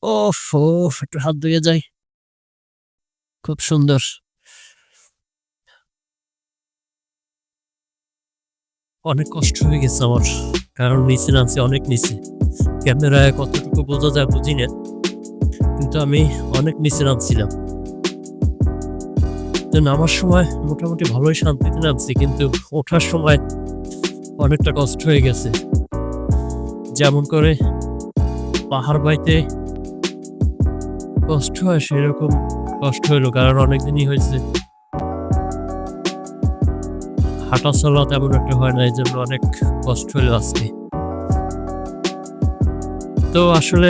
ওফ! ওফ! একটু হাত ধুয়ে যাই। খুব সুন্দর। অনেক কষ্ট হয়ে গেছে আমার। কারণ নিচে নামছি অনেক নিচে। ক্যামেরায় কতটুকু বোঝা যায় বুঝি না। কিন্তু আমি অনেক নিচে নামছিলাম। তো নামার সময় মোটামুটি ভালোই শান্তিতে নামছি। কিন্তু ওঠার সময় অনেকটা কষ্ট হয়ে গেছে। যেমন করে পাহাড় বাইতে কষ্ট হয় সেরকম কষ্ট হইল। কারণ অনেকদিনই হইছে। হাঁটাচলা তেমন একটা হয় না। এজন্য অনেক কষ্ট হইল আজকে। তো আসলে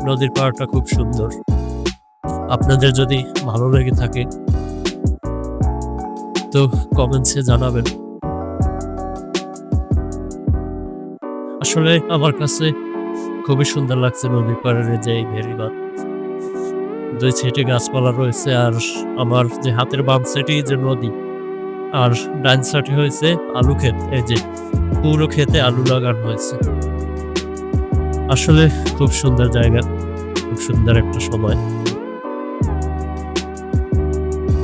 নদীর পাড়টা খুব সুন্দর। আপনাদের যদি ভালো লেগে থাকে তো কমেন্টসে জানাবেন। আসলে আমার কাছে খুবই সুন্দর লাগছে নদীর পাড়ের যে এই ভেড়িবাঁধ। ২ সাইডে গাছপালা রয়েছে আর আমার যে হাতের বাম সাইডেই যে নদী আর ডান সাইডে হয়েছে আলু ক্ষেত। এই যে পুরো ক্ষেতে আলু লাগানো হয়েছে। আসলে খুব সুন্দর জায়গা, খুব সুন্দর একটা সময়।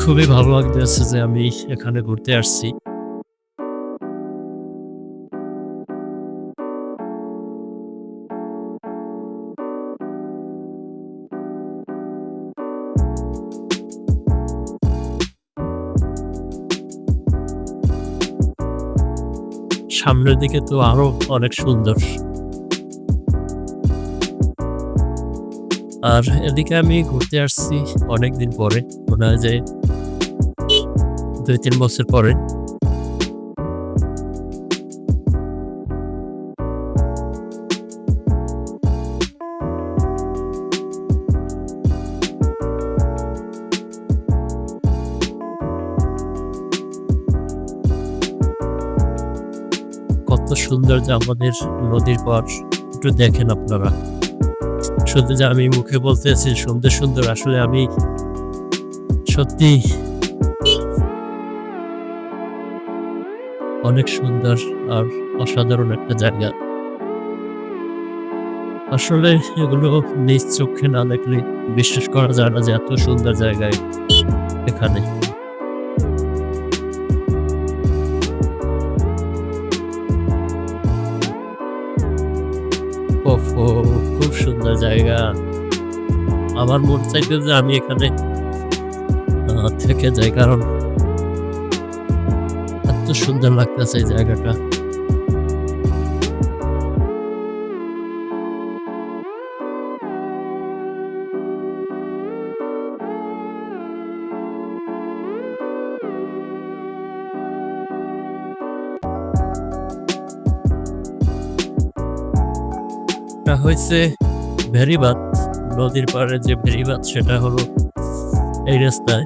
খুবই ভালো লাগতেছে যে আমি এখানে ঘুরতে আসছি। সামনের দিকে তো আরো অনেক সুন্দর। আর এদিকে আমি ঘুরতে আসছি অনেকদিন পরে। মনে হয় যে ২-৩ বছর পরে। কত সুন্দর যে আমাদের নদীর পাড়। একটু দেখেন আপনারা। শুধু যে আমি মুখে বলতেছি সুন্দর, সুন্দর আসলে আমি সত্যি অনেক সুন্দর আর অসাধারণ একটা জায়গা। আসলে এগুলো নিজ চোখে না দেখলে বিশ্বাস করা যায় না যে এত সুন্দর জায়গায় এখানে। ওহহো! খুব সুন্দর জায়গা। আমার মন চাইছে যে আমি এখানে থেকে যাই। কারণ এত সুন্দর লাগতেছে এই জায়গাটা। এটা হইছে ভেড়িবাঁধ। নদীর পাড়ে যে ভেড়িবাঁধ সেটা হলো এই রাস্তায়।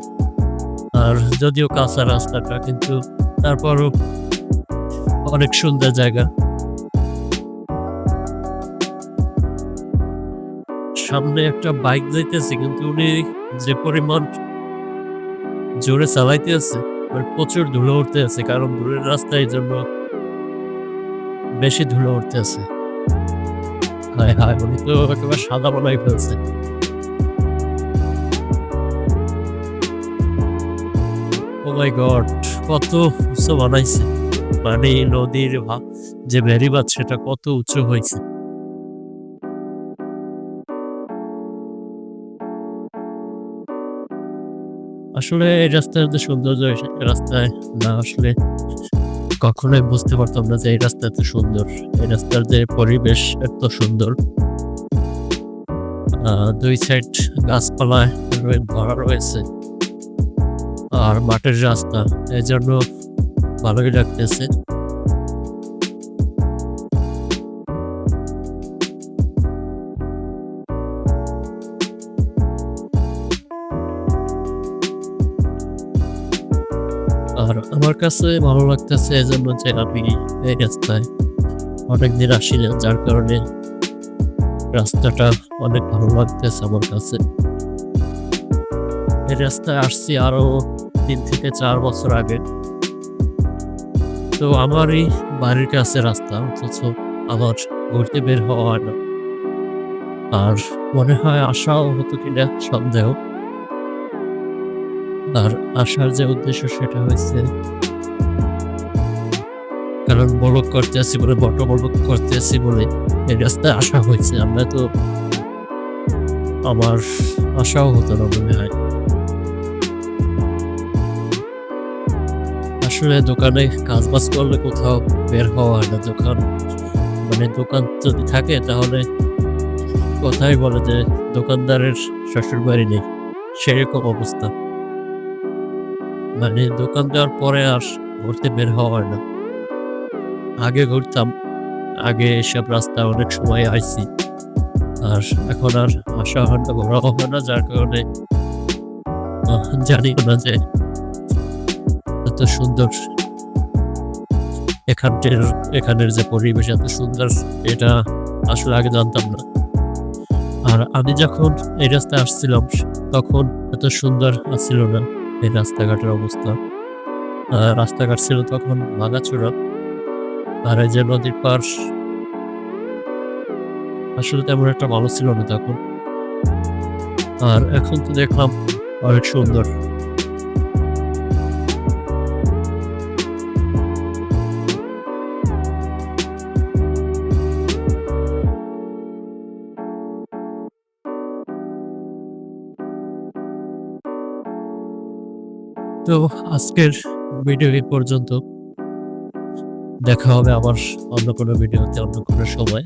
আর যদিও কাঁচা রাস্তাটা কিন্তু তারপরও অনেক সুন্দর জায়গা। সামনে একটা বাইক যাইতেছে কিন্তু উনি যে পরিমাণ জোরে চালাইতেছে প্রচুর ধুলো উঠতেছে। কারণ দূরের রাস্তা এইজন্য বেশি ধুলো উঠতেছে। হায়, হায়! উনি তো একেবারে সাদা বানায় ফেলছে। Oh my God! কত উঁচু বানাইছে। মানে নদীর যে বেড়িবাঁধ সেটা কত উঁচু হইছে। আসলে এই রাস্তার যে সৌন্দর্য এই রাস্তায় না আসলে কখনোই বুঝতে পারতাম না যে এই রাস্তা এত সুন্দর। এই রাস্তার যে পরিবেশ এত সুন্দর। ২ সাইড গাছপালায় ভরা রয়েছে। আর মাটির রাস্তা। এজন্য ভালোই লাগতেছে। আর আমার কাছে ভালো লাগতেছে এজন্য যে আমি এই রাস্তায় অনেকদিন আসি না। যার কারণে রাস্তাটা অনেক ভালো লাগতেছে আমার কাছে। এই রাস্তায় আসছি আরো ৩ থেকে ৪ বছর আগে। তো আমারই বাড়ির কাছে রাস্তা অথচ আমার ঘুরতে বের হওয়া হয় না। আর মনে হয় আসাও হতো কিনা সন্দেহ। আর আসার যে উদ্দেশ্য সেটা হইছে কারণ ব্লগ করতেছি বলে ব্লগ করতেছি বলে এই রাস্তায় আসা হয়েছে। আমরা তো আমার আসাও হতো না মনে হয়। আসলে দোকানে কাজ-বাজ করলে কোথাও বের হওয়া হয় না। দোকান যদি থাকে তাহলে কথাই বলে যে দোকানদারের শ্বশুরবাড়ি নেই। সেরকম অবস্থা। দোকান দেওয়ার পরে আর ঘুরতে বের হওয়া হয় না। আগে ঘুরতাম। আগে এসব রাস্তা অনেক সময় আইছি। আর এখন আর আসা হয় না, ঘোরাও হয় না। যার কারণে জানিও না যে এত সুন্দর এখানটের এখানের যে পরিবেশ এত সুন্দর এটা আসলে আগে জানতাম না। আর আমি যখন এই রাস্তায় আসছিলাম তখন এত সুন্দর ছিল না এই রাস্তাঘাটের অবস্থা। রাস্তাঘাট ছিল তখন ভাঙাচোরা। আর এই যে নদীর পার আসলে তেমন একটা ভালো ছিল না তখন। আর এখন তো দেখলাম অনেক সুন্দর। তো আজকের ভিডিও এই পর্যন্ত। দেখা হবে আবার অন্য কোনো ভিডিওতে অন্য কোনো সময়।